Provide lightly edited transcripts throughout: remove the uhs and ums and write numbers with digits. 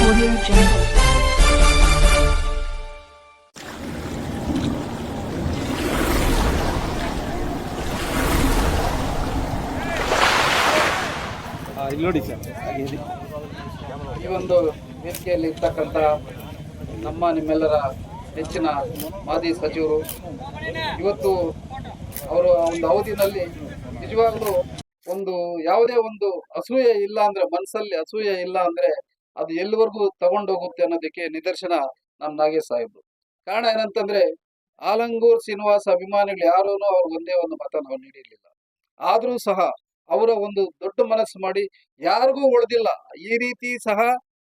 Audio Jungle. ಇಲ್ಲಿ ನೋಡಿ sir, ಈ ಒಂದು ವೇದಿಕೆಯಲ್ಲಿ ಇರ್ತಕ್ಕಂಥ ನಿಮ್ಮೆಲ್ಲರ ಹೆಚ್ಚಿನ ಮಾಜಿ ಸಚಿವರು ಇವತ್ತು ಅವರ ಒಂದು ಅವಧಿನಲ್ಲಿ ನಿಜವಾಗ್ಲೂ ಯಾವುದೇ ಒಂದು ಅಸೂಯೆ ಇಲ್ಲ ಅಂದ್ರೆ, ಮನಸ್ಸಲ್ಲಿ ಅಸೂಯೆ ಇಲ್ಲ ಅಂದ್ರೆ ಅದು ಎಲ್ಲಿವರೆಗೂ ತಗೊಂಡೋಗುತ್ತೆ ಅನ್ನೋದಕ್ಕೆ ನಿದರ್ಶನ ನಮ್ಮ ನಾಗೇಶ್ ಸಾಹೇಬ್ರು. ಕಾರಣ ಏನಂತಂದ್ರೆ, ಆಲಂಗೂರ್ ಶ್ರೀನಿವಾಸ ಅಭಿಮಾನಿಗಳು ಯಾರೂ ಅವ್ರಿಗೆ ಒಂದೇ ಒಂದು ಮತ ನಾವು ನೀಡಿರ್ಲಿಲ್ಲ. ಆದ್ರೂ ಸಹ ಅವರ ಒಂದು ದೊಡ್ಡ ಮನಸ್ಸು ಮಾಡಿ ಯಾರಿಗೂ ಉಳಿದಿಲ್ಲ ಈ ರೀತಿ ಸಹ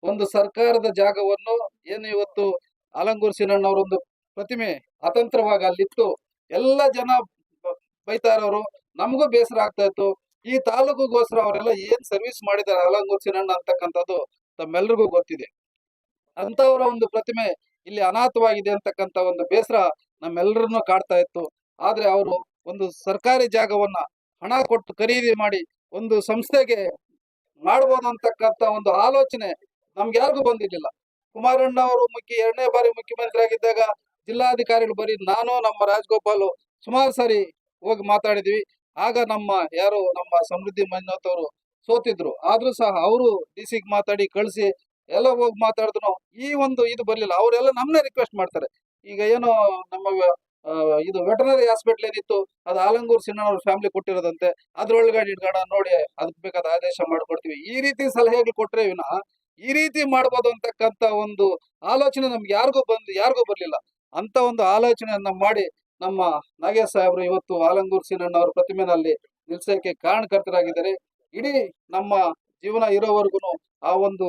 ಒಂದು ಸರ್ಕಾರದ ಜಾಗವನ್ನು ಏನು ಇವತ್ತು ಆಲಂಗೂರ್ ಶ್ರೀನಣ್ಣವರೊಂದು ಪ್ರತಿಮೆ ಅತಂತ್ರವಾಗಿ ಅಲ್ಲಿತ್ತು. ಎಲ್ಲ ಜನ ಬೈತಾ ಇರೋರು, ನಮಗೂ ಬೇಸರ ಆಗ್ತಾ ಇತ್ತು. ಈ ತಾಲೂಕಿಗೋಸ್ಕರ ಅವರೆಲ್ಲ ಏನ್ ಸರ್ವಿಸ್ ಮಾಡಿದ್ದಾರೆ ಆಲಂಗೂರ್ ಶ್ರೀನಣ್ಣ ಅಂತಕ್ಕಂಥದ್ದು ತಮ್ಮೆಲ್ರಿಗೂ ಗೊತ್ತಿದೆ. ಅಂತವರ ಒಂದು ಪ್ರತಿಮೆ ಇಲ್ಲಿ ಅನಾಥವಾಗಿದೆ ಅಂತಕ್ಕಂಥ ಒಂದು ಬೇಸರ ನಮ್ಮೆಲ್ಲರನ್ನು ಕಾಡ್ತಾ ಇತ್ತು. ಆದ್ರೆ ಅವರು ಒಂದು ಸರ್ಕಾರಿ ಜಾಗವನ್ನ ಹಣ ಕೊಟ್ಟು ಖರೀದಿ ಮಾಡಿ ಒಂದು ಸಂಸ್ಥೆಗೆ ಮಾಡ್ಬೋದು ಅಂತಕ್ಕಂಥ ಒಂದು ಆಲೋಚನೆ ನಮ್ಗೆ ಯಾರಿಗೂ ಬಂದಿರ್ಲಿಲ್ಲ. ಕುಮಾರಣ್ಣ ಅವರು ಎರಡನೇ ಬಾರಿ ಮುಖ್ಯಮಂತ್ರಿ ಆಗಿದ್ದಾಗ ಜಿಲ್ಲಾಧಿಕಾರಿಗಳು ಬರೀ ನಾನು ನಮ್ಮ ರಾಜಗೋಪಾಲ್ ಸುಮಾರು ಸಾರಿ ಹೋಗಿ ಮಾತಾಡಿದ್ವಿ. ಆಗ ನಮ್ಮ ಸಮೃದ್ಧಿ ಮಂಜುನಾಥ್ ಅವರು ಸೋತಿದ್ರು. ಆದ್ರೂ ಸಹ ಅವರು DC ಮಾತಾಡಿ ಕಳಿಸಿ ಎಲ್ಲ ಹೋಗಿ ಮಾತಾಡಿದ್ರು. ಈ ಒಂದು ಇದು ಬರ್ಲಿಲ್ಲ. ಅವರೆಲ್ಲ ನಮ್ನೇ ರಿಕ್ವೆಸ್ಟ್ ಮಾಡ್ತಾರೆ. ಈಗ ಏನೋ ನಮ್ಮ ಇದು ವೆಟನರಿ ಹಾಸ್ಪಿಟಲ್ ಏನಿತ್ತು ಅದು ಆಲಂಗೂರ್ ಸಿನ್ನಣ್ಣವ್ರ ಫ್ಯಾಮಿಲಿ ಕೊಟ್ಟಿರೋದಂತೆ, ಅದ್ರೊಳಗಡೆ ಇಟ್ಕೊಂಡ ನೋಡಿ ಅದಕ್ಕೆ ಬೇಕಾದ ಆದೇಶ ಮಾಡ್ಕೊಡ್ತೀವಿ, ಈ ರೀತಿ ಸಲಹೆಗಳು ಕೊಟ್ರೆ ವಿನಃ ಈ ರೀತಿ ಮಾಡ್ಬೋದು ಅಂತಕ್ಕಂಥ ಒಂದು ಆಲೋಚನೆ ನಮ್ಗೆ ಯಾರಿಗೂ ಬರ್ಲಿಲ್ಲ. ಅಂತ ಒಂದು ಆಲೋಚನೆಯನ್ನ ಮಾಡಿ ನಮ್ಮ ನಾಗೇಶ್ ಸಾಹೇಬರು ಇವತ್ತು ಆಲಂಗೂರ್ ಸಿನ್ನಣ್ಣವ್ರ ಪ್ರತಿಮೆನಲ್ಲಿ ನಿಲ್ಸಕ್ಕೆ ಕಾರಣಕರ್ತರಾಗಿದ್ದಾರೆ. ಇಡೀ ನಮ್ಮ ಜೀವನ ಇರೋವರೆಗೂ ಆ ಒಂದು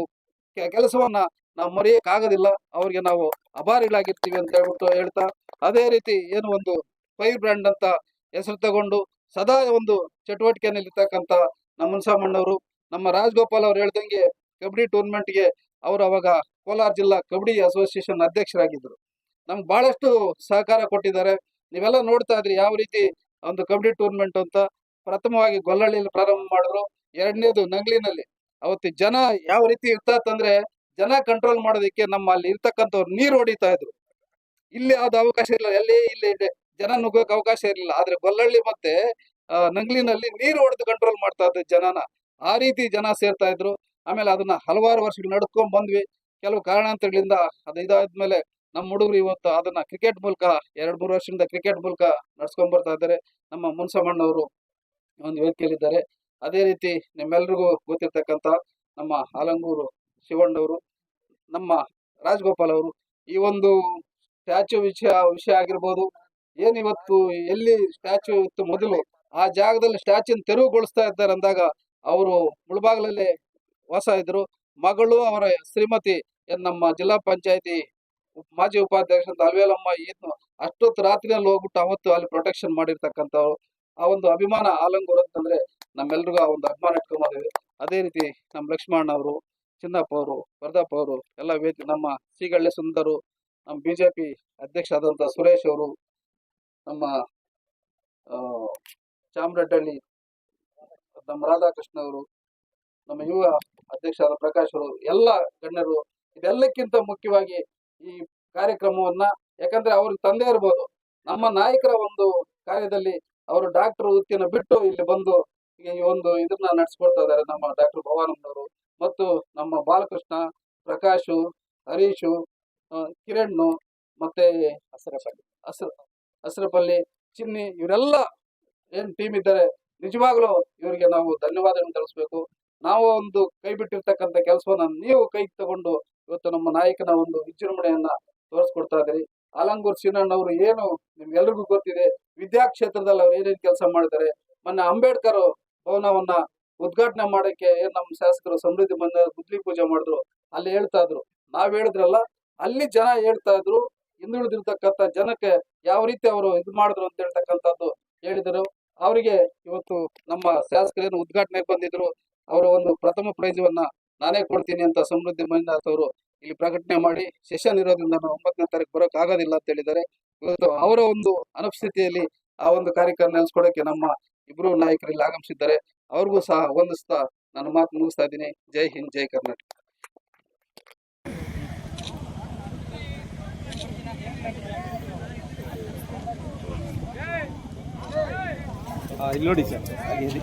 ಕೆಲಸವನ್ನ ನಾವು ಮರೆಯಕ್ಕಾಗೋದಿಲ್ಲ. ಅವ್ರಿಗೆ ನಾವು ಅಭಾರಿಗಳಾಗಿರ್ತೀವಿ ಅಂತ ಹೇಳ್ತಾ ಅದೇ ರೀತಿ ಏನು ಒಂದು ಫೈರ್ ಬ್ರ್ಯಾಂಡ್ ಅಂತ ಹೆಸರು ತಗೊಂಡು ಸದಾ ಒಂದು ಚಟುವಟಿಕೆಯಲ್ಲಿ ಇರ್ತಕ್ಕಂಥ ನಮ್ಮ ಮುನ್ಸಾಮಣ್ಣವರು, ನಮ್ಮ ರಾಜಗೋಪಾಲ್ ಅವ್ರು ಹೇಳ್ದಂಗೆ ಕಬಡ್ಡಿ ಟೂರ್ನಮೆಂಟ್ಗೆ ಅವರು ಅವಾಗ ಕೋಲಾರ ಜಿಲ್ಲಾ ಕಬಡ್ಡಿ ಅಸೋಸಿಯೇಷನ್ ಅಧ್ಯಕ್ಷರಾಗಿದ್ರು. ನಮ್ಗೆ ಬಹಳಷ್ಟು ಸಹಕಾರ ಕೊಟ್ಟಿದ್ದಾರೆ. ನೀವೆಲ್ಲ ನೋಡ್ತಾ ಇದ್ರಿ ಯಾವ ರೀತಿ ಒಂದು ಕಬಡ್ಡಿ ಟೂರ್ನಮೆಂಟ್ ಅಂತ ಪ್ರಥಮವಾಗಿ ಗೊಲ್ಲಹಳ್ಳಿಯಲ್ಲಿ ಪ್ರಾರಂಭ ಮಾಡಿದ್ರು. ಎರಡನೇದು ನಂಗ್ಲಿನಲ್ಲಿ. ಅವತ್ತು ಜನ ಯಾವ ರೀತಿ ಇರ್ತಂದ್ರೆ, ಜನ ಕಂಟ್ರೋಲ್ ಮಾಡೋದಕ್ಕೆ ನಮ್ಮ ಅಲ್ಲಿ ಇರ್ತಕ್ಕಂಥವ್ರು ನೀರು ಹೊಡಿತಾ ಇದ್ರು. ಇಲ್ಲಿ ಯಾವ್ದು ಅವಕಾಶ ಇಲ್ಲ, ಇಲ್ಲಿ ಜನ ನುಗ್ಗೋಕೆ ಅವಕಾಶ ಇರಲಿಲ್ಲ. ಆದ್ರೆ ಗೊಲ್ಲಹಳ್ಳಿ ಮತ್ತೆ ನಂಗ್ಲಿನಲ್ಲಿ ನೀರು ಹೊಡೆದು ಕಂಟ್ರೋಲ್ ಮಾಡ್ತಾ ಇದ್ರು ಜನನ. ಆ ರೀತಿ ಜನ ಸೇರ್ತಾ ಇದ್ರು. ಆಮೇಲೆ ಅದನ್ನ ಹಲವಾರು ವರ್ಷಗಳು ನಡ್ಕೊಂಡ್ ಬಂದ್ವಿ. ಕೆಲವು ಕಾರಣಾಂತರಗಳಿಂದ ಅದು ಇದಾದ್ಮೇಲೆ ನಮ್ಮ ಹುಡುಗರು ಇವತ್ತು ಅದನ್ನ ಕ್ರಿಕೆಟ್ ಮೂಲಕ 2-3 ವರ್ಷದಿಂದ ಕ್ರಿಕೆಟ್ ಮೂಲಕ ನಡ್ಸ್ಕೊಂಡ್ ಬರ್ತಾ ಇದ್ದಾರೆ. ನಮ್ಮ ಮುನ್ಸಮ್ಮಣ್ಣವರು ಒಂದು ವೇದಿಕೆಯಲ್ಲಿದ್ದಾರೆ. ಅದೇ ರೀತಿ ನಿಮ್ಮೆಲ್ರಿಗೂ ಗೊತ್ತಿರ್ತಕ್ಕಂಥ ನಮ್ಮ ಆಲಂಗೂರು ಶಿವಣ್ಣವರು, ನಮ್ಮ ರಾಜಗೋಪಾಲ್ ಅವರು, ಈ ಒಂದು ಸ್ಟ್ಯಾಚ್ಯೂ ವಿಷಯ ಆಗಿರ್ಬೋದು. ಏನಿವತ್ತು ಎಲ್ಲಿ ಸ್ಟ್ಯಾಚ್ಯೂ ಇತ್ತು ಮೊದಲು ಆ ಜಾಗದಲ್ಲಿ ಸ್ಟ್ಯಾಚ್ಯೂನ್ ತೆರವುಗೊಳಿಸ್ತಾ ಇದ್ದಾರೆ ಅಂದಾಗ ಅವರು ಮುಳಬಾಗಿಲಲ್ಲೇ ವಾಸ ಇದ್ರು. ಮಗಳು ಅವರ ಶ್ರೀಮತಿ ನಮ್ಮ ಜಿಲ್ಲಾ ಪಂಚಾಯತಿ ಮಾಜಿ ಉಪಾಧ್ಯಕ್ಷ ಅಂತ ಅಲ್ವೇಲಮ್ಮ ಇನ್ನು ಅಷ್ಟೊತ್ತು ರಾತ್ರಿಯಲ್ಲಿ ಹೋಗ್ಬಿಟ್ಟು ಅವತ್ತು ಅಲ್ಲಿ ಪ್ರೊಟೆಕ್ಷನ್ ಮಾಡಿರ್ತಕ್ಕಂಥವ್ರು. ಆ ಒಂದು ಅಭಿಮಾನ ಆಲಂಗೂರ್ ಅಂತಂದ್ರೆ ನಮ್ಮೆಲ್ರಿಗೂ ಆ ಒಂದು ಅಭಿಮಾನ ಇಟ್ಕೊಂಡ್ಬಂದಿದೆ. ಅದೇ ರೀತಿ ನಮ್ಮ ಲಕ್ಷ್ಮಣ ಅವರು, ಚಿನ್ನಪ್ಪ ಅವರು, ಪ್ರತಾಪ್ ಅವರು ಎಲ್ಲ ನಮ್ಮ ಸಿಗಳ್ಳೆ ಸುಂದರು, ನಮ್ಮ BJP ಅಧ್ಯಕ್ಷ ಆದಂತ ಸುರೇಶ್ ಅವರು, ನಮ್ಮ ಚಾಮರಡ್ಡಳ್ಳಿ ನಮ್ಮ ರಾಧಾಕೃಷ್ಣ ಅವರು, ನಮ್ಮ ಯುವ ಅಧ್ಯಕ್ಷ ಆದ ಪ್ರಕಾಶ್ ಅವರು, ಎಲ್ಲ ಗಣ್ಯರು. ಇದೆಲ್ಲಕ್ಕಿಂತ ಮುಖ್ಯವಾಗಿ ಈ ಕಾರ್ಯಕ್ರಮವನ್ನ, ಯಾಕಂದ್ರೆ ಅವ್ರಿಗೆ ತಂದೆ ಇರ್ಬೋದು, ನಮ್ಮ ನಾಯಕರ ಒಂದು ಕಾರ್ಯದಲ್ಲಿ ಅವರು ಡಾಕ್ಟರ್ ವೃತ್ತಿಯನ್ನು ಬಿಟ್ಟು ಇಲ್ಲಿ ಬಂದು ಈ ಒಂದು ಇದನ್ನ ನಡೆಸ್ಕೊಡ್ತಾ ಇದ್ದಾರೆ. ನಮ್ಮ ಡಾಕ್ಟರ್ ಭವಾನಂದವರು ಮತ್ತು ನಮ್ಮ ಬಾಲಕೃಷ್ಣ, ಪ್ರಕಾಶು, ಹರೀಶು, ಕಿರಣ್, ಮತ್ತೆ ಅಸರಪಲ್ಲಿ, ಚಿನ್ನಿ, ಇವರೆಲ್ಲ ಏನ್ ಟೀಮ್ ಇದ್ದಾರೆ, ನಿಜವಾಗ್ಲೂ ಇವರಿಗೆ ನಾವು ಧನ್ಯವಾದಗಳನ್ನು ತಿಳಿಸ್ಬೇಕು. ನಾವು ಒಂದು ಕೈ ಬಿಟ್ಟಿರ್ತಕ್ಕಂಥ ಕೆಲಸವನ್ನ ನೀವು ಕೈ ತಗೊಂಡು ಇವತ್ತು ನಮ್ಮ ನಾಯಕನ ಒಂದು ವಿಜೃಂಭಣೆಯನ್ನ ತೋರಿಸ್ಕೊಡ್ತಾ ಇದ್ದೀರಿ. ಆಲಂಗೂರ್ ಶ್ರೀನಣ್ಣವರು ಏನು ನಿಮ್ಗೆಲ್ರಿಗೂ ಗೊತ್ತಿದೆ, ವಿದ್ಯಾಕ್ಷೇತ್ರದಲ್ಲಿ ಅವ್ರು ಏನೇನು ಕೆಲಸ ಮಾಡಿದ್ದಾರೆ. ಮೊನ್ನೆ ಅಂಬೇಡ್ಕರ್ ಭವನವನ್ನ ಉದ್ಘಾಟನೆ ಮಾಡಕ್ಕೆ ನಮ್ಮ ಶಾಸಕರು ಸಮೃದ್ಧಿ ಬಂದ ಗುದ್ಲಿ ಪೂಜೆ ಮಾಡಿದ್ರು. ಅಲ್ಲಿ ಹೇಳ್ತಾ ಇದ್ರು, ನಾವ್ ಹೇಳಿದ್ರಲ್ಲ, ಅಲ್ಲಿ ಜನ ಹೇಳ್ತಾ ಇದ್ರು, ಹಿಂದುಳಿದಿರ್ತಕ್ಕಂಥ ಜನಕ್ಕೆ ಯಾವ ರೀತಿ ಅವರು ಇದು ಮಾಡಿದ್ರು ಅಂತ ಹೇಳ್ತಕ್ಕಂಥದ್ದು ಹೇಳಿದರು. ಅವರಿಗೆ ಇವತ್ತು ನಮ್ಮ ಶಾಸಕರೇನು ಉದ್ಘಾಟನೆಗೆ ಬಂದಿದ್ರು, ಅವರ ಒಂದು ಪ್ರಥಮ ಪ್ರೈಜವನ್ನ ನಾನೇ ಕೊಡ್ತೀನಿ ಅಂತ ಸಮೃದ್ಧಿ ಮಂಜುನಾಥ್ ಅವರು ಇಲ್ಲಿ ಪ್ರಕಟಣೆ ಮಾಡಿ, ಸೆಷನ್ ಇರೋದ್ರಿಂದ ನಾವು 9ನೇ ತಾರೀಕು ಬರೋಕ್ ಆಗೋದಿಲ್ಲ ಅಂತ ಹೇಳಿದ್ದಾರೆ. ಇವತ್ತು ಅವರ ಒಂದು ಅನುಪಸ್ಥಿತಿಯಲ್ಲಿ ಆ ಒಂದು ಕಾರ್ಯಕ್ರಮ ನೆಲೆಸ್ಕೊಡಕ್ಕೆ ನಮ್ಮ ಇಬ್ರು ನಾಯಕರು ಇಲ್ಲಿ ಆಗಮಿಸಿದ್ದಾರೆ. ಅವ್ರಿಗೂ ಸಹ ವಂದಿಸ್ತಾ ನನ್ನ ಮಾತು ಮುಗಿಸ್ತಾ ಇದ್ದೀನಿ. ಜೈ ಹಿಂದ್, ಜೈ ಕರ್ನಾಟಕ. ಇಲ್ಲಿ ನೋಡಿ ಸರ್ ಹಾಗೆ ಹೇಳಿ.